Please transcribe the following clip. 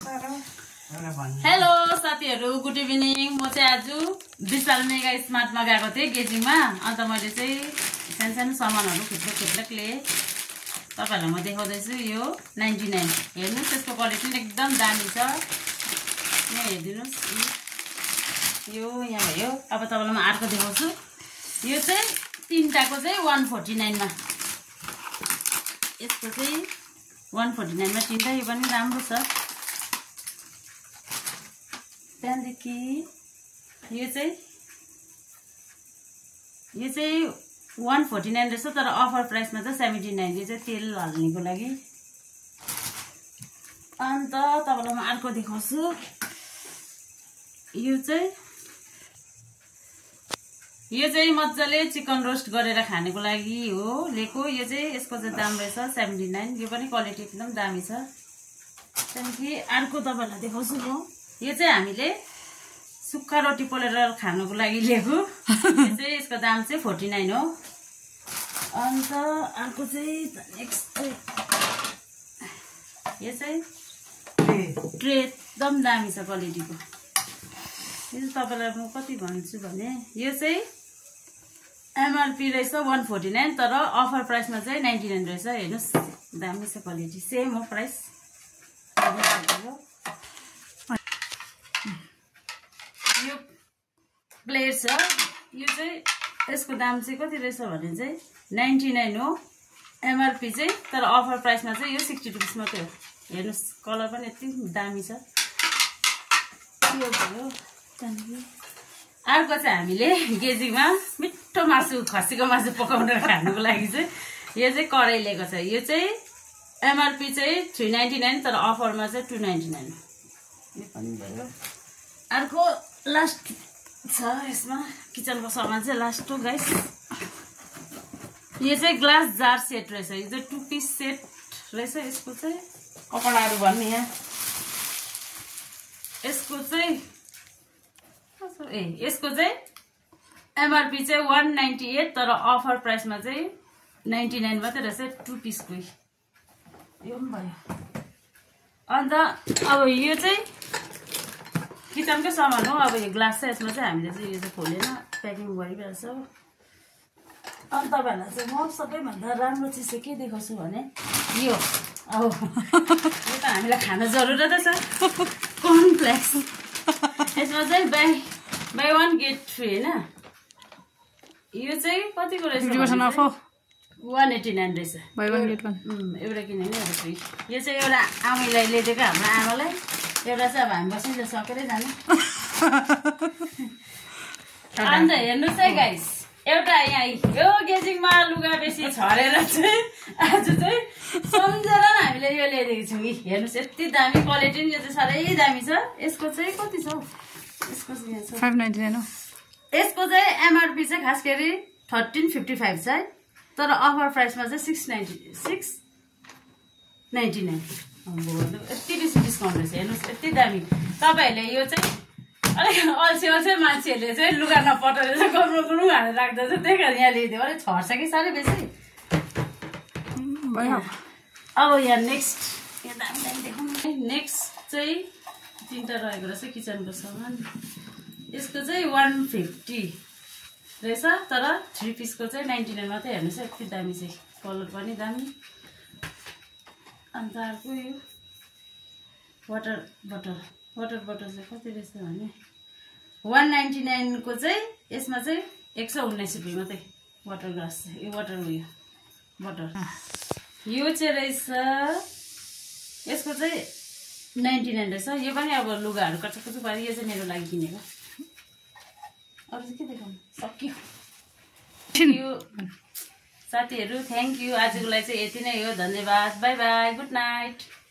Hello साथीहरु, good evening. म चाहिँ आज विशाल मेगा स्मार्टमा गएको थिएँ गेजिङमा। अन्त मैले चाहिँ सानो सामानहरु खुट्लुक लिए। तपाईहरुलाई म देखाउँदैछु। यो 99 हेर्नुस्, यसको क्वालिटी एकदम दामी छ। यहाँ हेर्दिनुस्, यो यहाँ भयो। अब तपाईलाई म अर्को देखाउँछु। यो चाहिँ तीनटाको चाहिँ 149 मा। यसको चाहिँ 149 मा तीनटा। यो पनि राम्रो छ। त्यहाँदेखि यो चाहिँ 149 रहेछ, तर अफर प्राइसमा चाहिँ 79। यो चाहिँ तेल हाल्नेको लागि। अन्त तपाईलाई म अर्को देखाउँछु। यो चाहिँ मजाले चिकन रोस्ट गरेर खानेको लागि हो लिएको। यो चाहिँ यसको चाहिँ दाम रहेछ 79। यो पनि क्वालिटी एकदम दामी छ। त्यहाँदेखि अर्को तपाईलाई देखाउँछु म। यो चाहिँ हामीले सुक्खा रोटी पोलेर खानुको लागि लिएको। यो चाहिँ यसको दाम चाहिँ 49 हो। अन्त अर्को चाहिँ नेक्स्ट यो चाहिँ ट्रे एकदम दामी छ क्वालिटीको। यो चाहिँ तपाईलाई म कति भन्छु भने यो चाहिँ एमआरपी रहेछ 149, तर अफर प्राइसमा चाहिँ 99 रहेछ। हेर्नुस्, दामी छ क्वालिटी, सेम हो प्राइस। यो प्लेट छ। यो चाहिँ यसको दाम चाहिँ कति रहेछ भने चाहिँ 99 हो एमआरपी चाहिँ, तर अफर प्राइसमा चाहिँ यो 60 रुपिस मात्रै हो। हेर्नुस्, कलर पनि यति दामी छ। यो भयो। त्यहाँदेखि अर्को चाहिँ हामीले गेजिङमा मिठो मासु, खसीको मासु पकाउन खानुको लागि चाहिँ यो चाहिँ कराई लिएको छ। यो चाहिँ एमआरपी चाहिँ 399, तर अफरमा चाहिँ 299। यो पनि भयो। अर्को लास्ट छ यसमा किचनको सामान चाहिँ लास्ट हो गाइस। यो चाहिँ ग्लास जार सेट रहेछ। यो चाहिँ 2 पिस सेट रहेछ। यसको चाहिँ कपडाहरू भन्ने यहाँ। यसको चाहिँ एमआरपी चाहिँ 198, तर अफर प्राइसमा चाहिँ 99 मात्रै रहेछ 2 पिसको। यो पनि भयो। अन्त अब यो चाहिँ किचनकै सामान हो। अब यो ग्लास छ। यसमा चाहिँ हामीले चाहिँ यो चाहिँ खोलेर प्याकिङ गरिरहेछौँ। अनि तपाईहरुलाई चाहिँ म सबैभन्दा राम्रो चिज चाहिँ के देखाउँछु भने यो अब यो त हामीलाई खान जरुरत छ, कर्नफ्लेक्स। यसमा चाहिँ बाई 1 गेट फ्री हैन। यो चाहिँ कतिको रहेछ? 189 रहेछ। By 1 gate 1। एउटा किने नि एउटा फ्री। यो चाहिँ एउटा आमैलाई ल्याइदिएको, हाम्रो आमालाई। एउटा चाहिँ अब हामी बसिन्छ सकेरै जाने। अन्त हेर्नुहोस् है गाइस, एउटा यहाँ यो गेजिङमा लुगा बेसी छरेर चाहिँ आज चाहिँ सम्झेर हामीले यो ल्याइदिएको छौँ। हेर्नुहोस्, यति दामी क्वालिटी। यो चाहिँ साह्रै दामी छ। यसको चाहिँ कति छ? यसको चाहिँ 599 हो। यसको चाहिँ एमआरपी चाहिँ खास गरी 1355 छ, तर अफर प्राइसमा चाहिँ 699। यति बेसी डिस्काउन्ट रहेछ। हेर्नुहोस्, यति दामी। तपाईहरुले यो चाहिँ अलिक अल्छी मान्छेहरूले चाहिँ लुगा नपटाएर चाहिँ गुरु हालेर राख्दछ, त्यही कारण यहाँ ल्याइदियो। अलिक छर्छ कि साह्रै बेसी। अब यहाँ नेक्स्ट यहाँ दामी देखाउनु। नेक्स्ट चाहिँ तीनटा रहेको रहेछ किचनको सामान। यसको चाहिँ 150 रहेछ, तर 3 पिसको चाहिँ 99 मात्रै। हेर्नुहोस्, यति दामी चाहिँ, कलर पनि दामी। अन्त अर्को यो वाटर बटल चाहिँ कति रहेछ भने 199 को चाहिँ यसमा चाहिँ 119 रुपियाँ मात्रै। वाटर ग्लास यो वाटर उयो बटल यो चाहिँ रहेछ। यसको चाहिँ 99 रहेछ। यो पनि अब लुगाहरू कचकच पारि। यो चाहिँ मेरो लागि किनेको। अरू चाहिँ के देखाउनु सक्यो। यो साथीहरू, थ्याङ्क यू। आजको लागि चाहिँ यति नै हो। धन्यवाद। By by, good night.